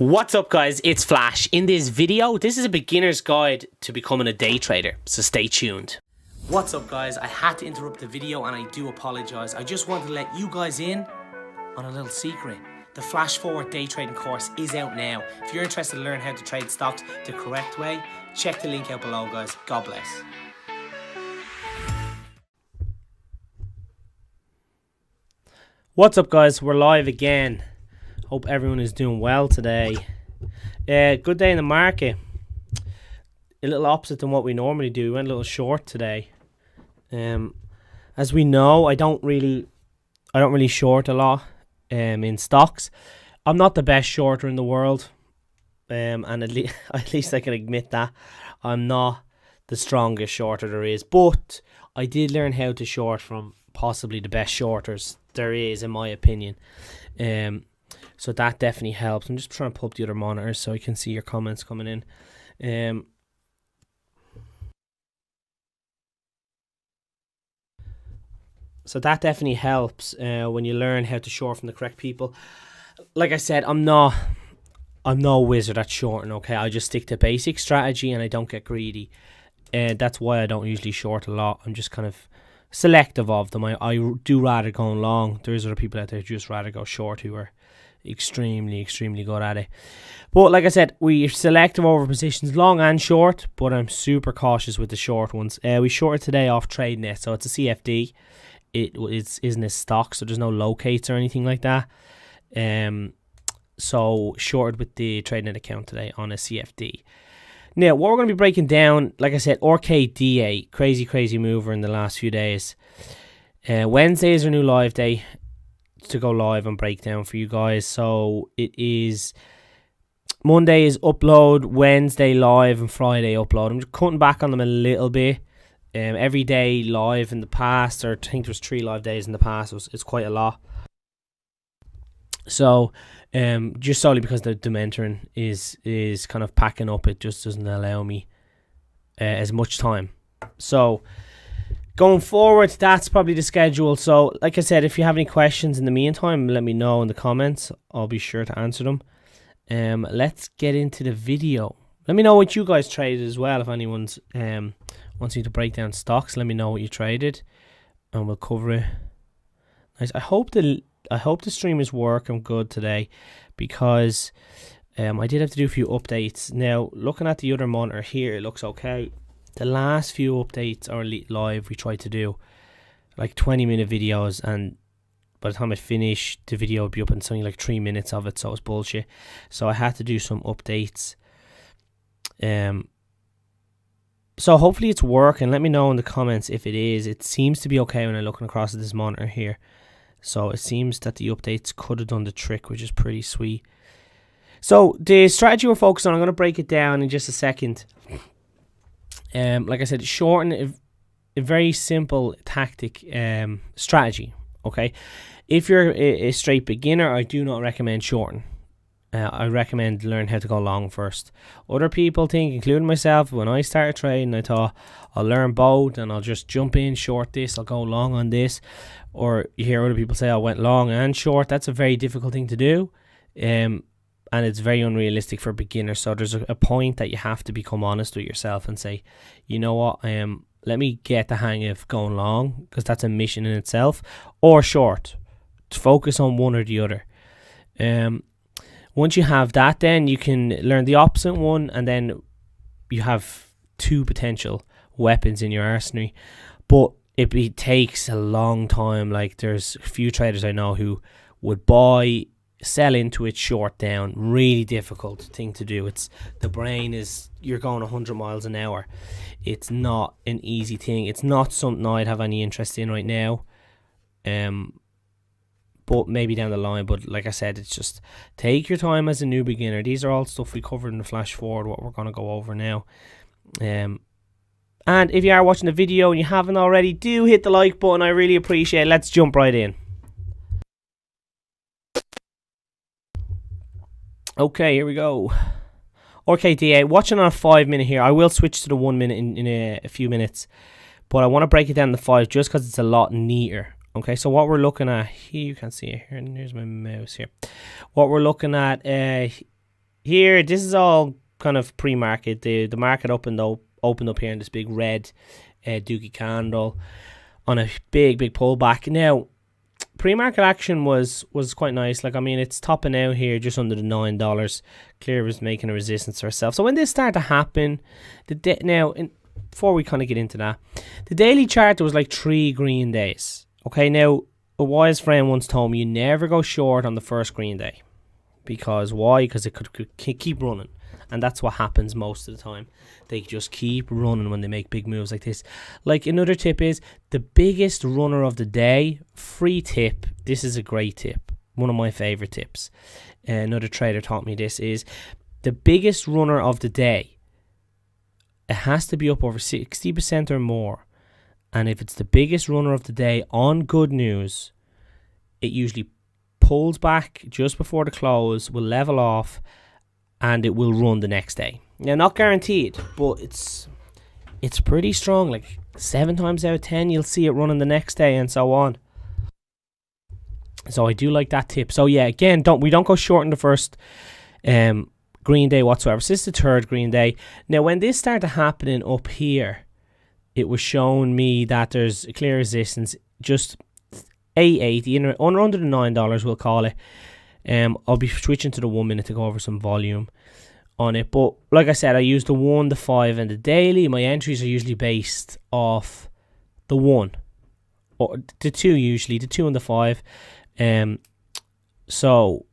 What's up guys, it's Flash. In this video, this is a beginner's guide to becoming a day trader, so stay tuned. What's up guys, I had to interrupt the video and I do apologise. I just wanted to let you guys in on a little secret. The Flash Forward day trading course is out now. If you're interested to learn how to trade stocks the correct way, check the link out below guys. God bless. What's up guys, we're live again. Hope everyone is doing well today. Good day in the market. A little opposite than what we normally do. We went a little short today. As we know, I don't really short a lot in stocks. I'm not the best shorter in the world, and at least I can admit that I'm not the strongest shorter there is. But I did learn how to short from possibly the best shorters there is, in my opinion. So that definitely helps. I'm just trying to pull up the other monitors so I can see your comments coming in. So that definitely helps when you learn how to short from the correct people. Like I said, I'm no wizard at shorting, okay? I just stick to basic strategy and I don't get greedy. That's why I don't usually short a lot. I'm just kind of selective of them. I do rather go long. There's other people out there who just rather go short who are extremely good at it. But like I said, we're selective over positions, long and short, but I'm super cautious with the short ones. We shorted today off TradeNet, so it's a CFD. It isn't a stock, so there's no locates or anything like that. So shorted with the TradeNet account today on a CFD. Now, what we're going to be breaking down, like I said, RKDA, crazy mover in the last few days. Wednesday is our new live day to go live and break down for you guys. So it is Monday is upload, Wednesday live, and Friday upload. I'm just cutting back on them a little bit. Every day live in the past, or I think there's 3 live days in the past. It's quite a lot. So just solely because the mentoring is kind of packing up, it just doesn't allow me as much time. So going forward, that's probably the schedule. So like I said, if you have any questions in the meantime, let me know in the comments. I'll be sure to answer them. Let's get into the video. Let me know what you guys traded as well. If anyone's wants me to break down stocks, let me know what you traded and we'll cover it. Nice. I hope the stream is working good today, because I did have to do a few updates. Now, looking at the other monitor here, it looks okay. The last few updates are live. We tried to do like 20-minute videos, and by the time I finish, the video would be up in something like 3 minutes of it, so it's bullshit. So I had to do some updates. So hopefully it's working. Let me know in the comments if it is. It seems to be okay when I'm looking across at this monitor here. So it seems that the updates could have done the trick, which is pretty sweet. So the strategy we're focused on, I'm going to break it down in just a second. Like I said, shorten a very simple tactic strategy. Okay, if you're a straight beginner, I do not recommend shorting. I recommend learn how to go long first. Other people think, including myself, when I started trading, I thought I'll learn both and I'll just jump in, short this, I'll go long on this. Or you hear other people say I went long and short. That's a very difficult thing to do, and it's very unrealistic for beginners. So there's a point that you have to become honest with yourself and say, you know what, let me get the hang of going long, because that's a mission in itself, or short. To focus on one or the other. Once you have that, then you can learn the opposite one, and then you have 2 potential weapons in your arsenal. But it takes a long time. Like, there's a few traders I know who would buy, sell into it, short down. Really difficult thing to do. The brain is, you're going 100 miles an hour. It's not an easy thing. It's not something I'd have any interest in right now. But maybe down the line. But like I said, it's just take your time as a new beginner. These are all stuff we covered in the Flash Forward, what we're going to go over now. And if you are watching the video and you haven't already, do hit the like button. I really appreciate it. Let's jump right in. Okay, here we go. RKDA, watching on a 5-minute here. I will switch to the 1 minute in a few minutes, but I want to break it down to 5 just because it's a lot neater. Okay, so what we're looking at here, you can see it here, and here's my mouse here. What we're looking at here, this is all kind of pre-market. The market opened up here in this big red dookie candle on a big pullback. Now, pre-market action was quite nice. Like, I mean, it's topping out here just under the $9. Clear was making a resistance to herself. So when this started to happen, before we kind of get into that, the daily chart, there was like 3 green days. Okay, now a wise friend once told me you never go short on the first green day. Because why? Because it could keep running. And that's what happens most of the time. They just keep running when they make big moves like this. Like, another tip is, the biggest runner of the day, free tip. This is a great tip. One of my favorite tips. Another trader taught me this is, the biggest runner of the day, it has to be up over 60% or more. And if it's the biggest runner of the day on good news, it usually pulls back just before the close, will level off, and it will run the next day. Now, not guaranteed, but it's pretty strong. Like 7 times out of 10, you'll see it running the next day, and so on. So I do like that tip. So yeah, again, we don't go short in the first green day whatsoever. So this is the 3rd green day. Now, when this started happening up here, it was showing me that there's a clear resistance, just 880 under the $9, we'll call it. I'll be switching to the 1 minute to go over some volume on it. But like I said, I use the 1, the 5, and the daily. My entries are usually based off the 1 or the 2, usually the 2 and the 5. So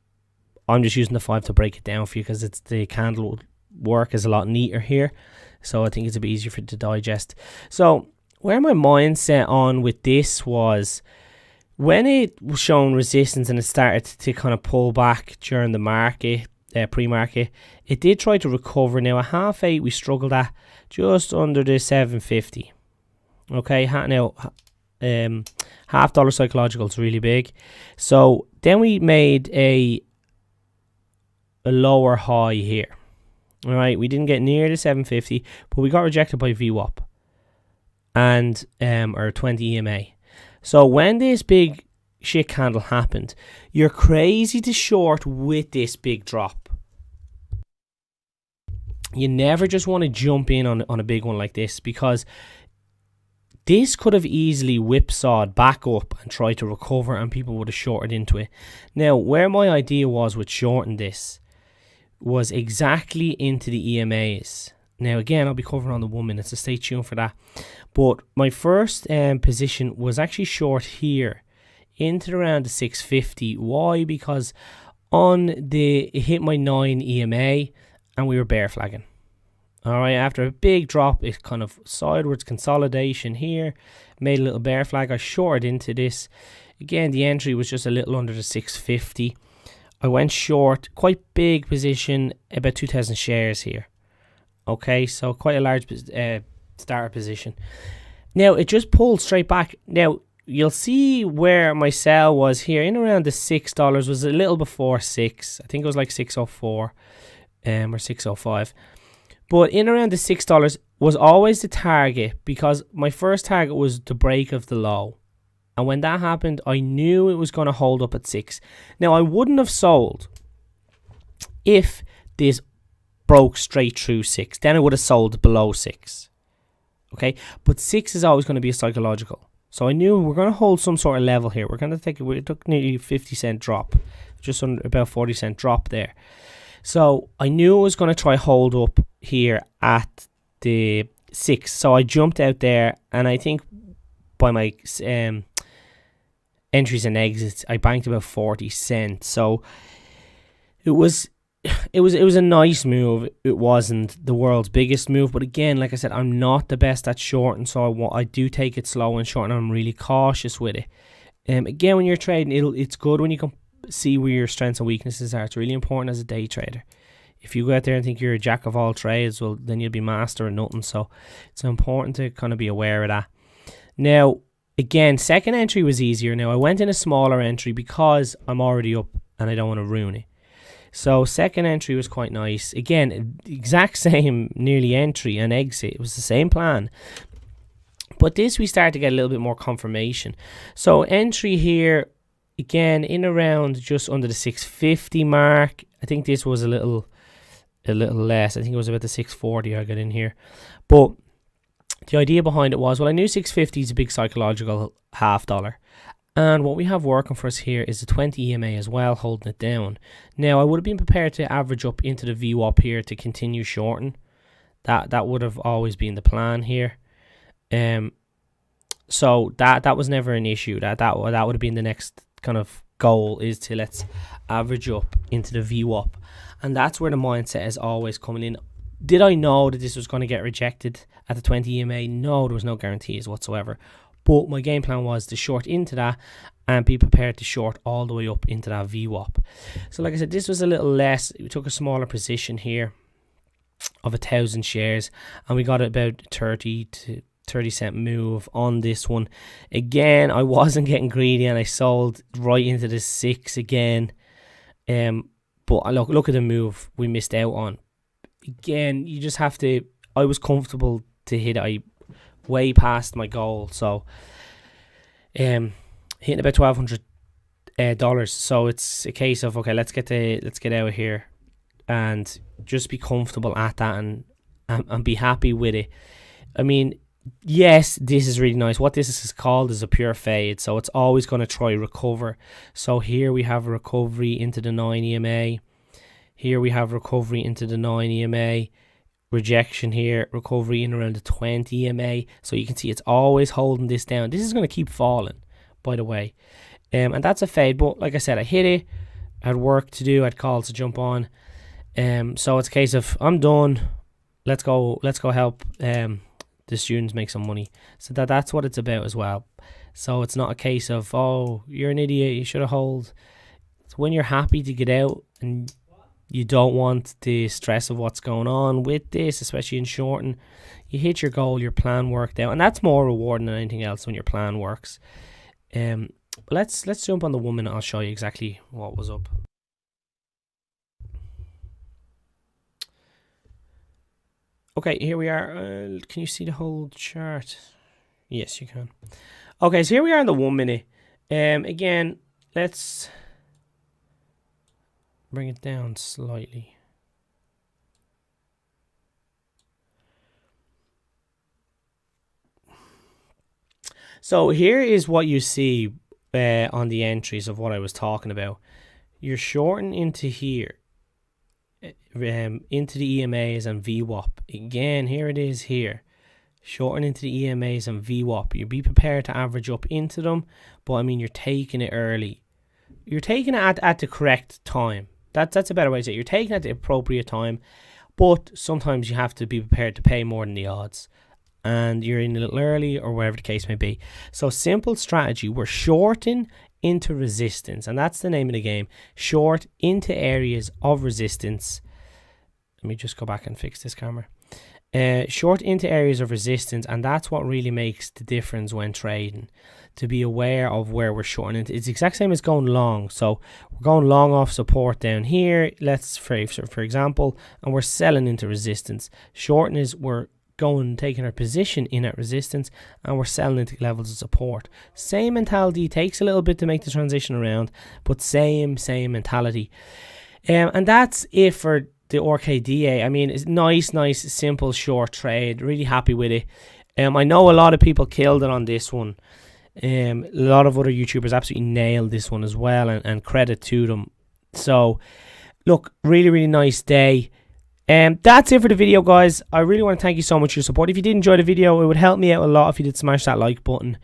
I'm just using the 5 to break it down for you, because it's the candle work is a lot neater here. So I think it's a bit easier for it to digest. So where my mindset on with this was, when it was showing resistance and it started to kind of pull back during the market, pre-market, it did try to recover. Now, at half 8, we struggled at just under the 750. Okay, now $half psychological is really big. So then we made a lower high here. All right, we didn't get near the 750, but we got rejected by VWAP and or 20 EMA. So when this big shit candle happened, you're crazy to short with this big drop. You never just want to jump in on a big one like this, because this could have easily whipsawed back up and tried to recover, and people would have shorted into it. Now, where my idea was with shorting this was exactly into the EMAs. Now, again, I'll be covering on the 1 minute, so stay tuned for that. But my first position was actually short here into around the 650. Why? Because it hit my 9 EMA and we were bear flagging. All right, after a big drop, it kind of sidewards consolidation here, made a little bear flag. I shorted into this. Again, the entry was just a little under the 650. I went short, quite big position, about 2,000 shares here. Okay, so quite a large starter position. Now, it just pulled straight back. Now, you'll see where my sell was here, in around the $6, was a little before 6. I think it was like 604 or 605. But in around the $6 was always the target, because my first target was the break of the low. And when that happened, I knew it was going to hold up at 6. Now, I wouldn't have sold if this broke straight through 6. Then I would have sold below 6. Okay, but 6 is always going to be a psychological. So I knew we're going to hold some sort of level here. We took nearly 50-cent drop, just under about 40-cent drop there. So I knew it was going to try hold up here at the 6. So I jumped out there, and I think by my entries and exits, I banked about 40 cents. So it was a nice move. It wasn't the world's biggest move, but again, like I said, I'm not the best at shorting, so I do take it slow and short, and I'm really cautious with it. Again, when you're trading, it's good when you can see where your strengths and weaknesses are. It's really important as a day trader. If you go out there and think you're a jack of all trades, well, then you'll be master of nothing. So it's important to kind of be aware of that. Now, again, second entry was easier. Now, I went in a smaller entry because I'm already up and I don't want to ruin it. So second entry was quite nice. Again, exact same nearly entry and exit. It was the same plan. But this we started to get a little bit more confirmation. So entry here, again, in around just under the 650 mark. I think this was a little a little less. I think it was about the 640 I got in here. But the idea behind it was, well, I knew 650 is a big psychological half dollar. And what we have working for us here is the 20 EMA as well, holding it down. Now, I would have been prepared to average up into the VWAP here to continue shorting. That would have always been the plan here. So that was never an issue. That would have been the next kind of goal, is to let's average up into the VWAP. And that's where the mindset is always coming in. Did I know that this was going to get rejected at the 20 EMA? No, there was no guarantees whatsoever. But my game plan was to short into that and be prepared to short all the way up into that VWAP. So like I said, this was a little less. We took a smaller position here of 1,000 shares, and we got about 30 to 30-cent move on this one. Again, I wasn't getting greedy, and I sold right into the 6 again. But look at the move we missed out on. Again, you just have to. I was comfortable to hit it. I way past my goal, so hitting about $1,200. So it's a case of, okay, let's get out of here and just be comfortable at that and be happy with it. I mean, yes, this is really nice. What this is called is a pure fade, so it's always going to try recover. So here we have a recovery into the 9 EMA. Here we have recovery into the 9 EMA. Rejection here, recovery in around the 20 EMA. So you can see it's always holding this down. This is going to keep falling, by the way. And that's a fade, but like I said, I hit it. I had work to do, I had calls to jump on. So it's a case of, I'm done. Let's go help the students make some money. So that's what it's about as well. So it's not a case of, oh, you're an idiot, you should have hold. It's when you're happy to get out and you don't want the stress of what's going on with this, especially in shorting. You hit your goal, your plan worked out, and that's more rewarding than anything else when your plan works. Let's jump on the 1 minute. I'll show you exactly what was up. Okay, here we are. Can you see the whole chart? Yes, you can. Okay, so here we are in the 1 minute. Again, let's bring it down slightly. So here is what you see on the entries of what I was talking about. You're shorting into here, into the EMAs and VWAP. Again, here it is here. Shorting into the EMAs and VWAP. You be prepared to average up into them, but I mean, you're taking it early. You're taking it at the correct time. That's a better way to say it. You're taking it at the appropriate time, but sometimes you have to be prepared to pay more than the odds. And you're in a little early or whatever the case may be. So simple strategy. We're shorting into resistance, and that's the name of the game. Short into areas of resistance. Let me just go back and fix this camera. Short into areas of resistance, and that's what really makes the difference when trading. To be aware of where we're shorting into. It's the exact same as going long. So we're going long off support down here. Let's for example, and we're selling into resistance. Shorting is we're taking our position in at resistance, and we're selling into levels of support. Same mentality. Takes a little bit to make the transition around, but same mentality. And that's it for the RKDA. I mean, it's nice, simple, short trade. Really happy with it. I know a lot of people killed it on this one. A lot of other YouTubers absolutely nailed this one as well, and credit to them. So, look, really nice day. That's it for the video, guys. I really want to thank you so much for your support. If you did enjoy the video, it would help me out a lot if you did smash that like button,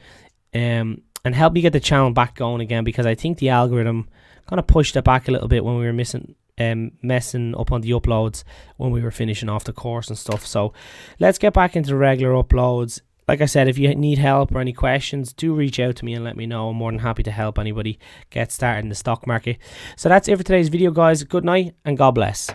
and help me get the channel back going again, because I think the algorithm kind of pushed it back a little bit when we were messing up on the uploads when we were finishing off the course and stuff. So let's get back into regular uploads. Like I said, if you need help or any questions, do reach out to me and let me know. I'm more than happy to help anybody get started in the stock market. So that's it for today's video, guys. Good night and God bless.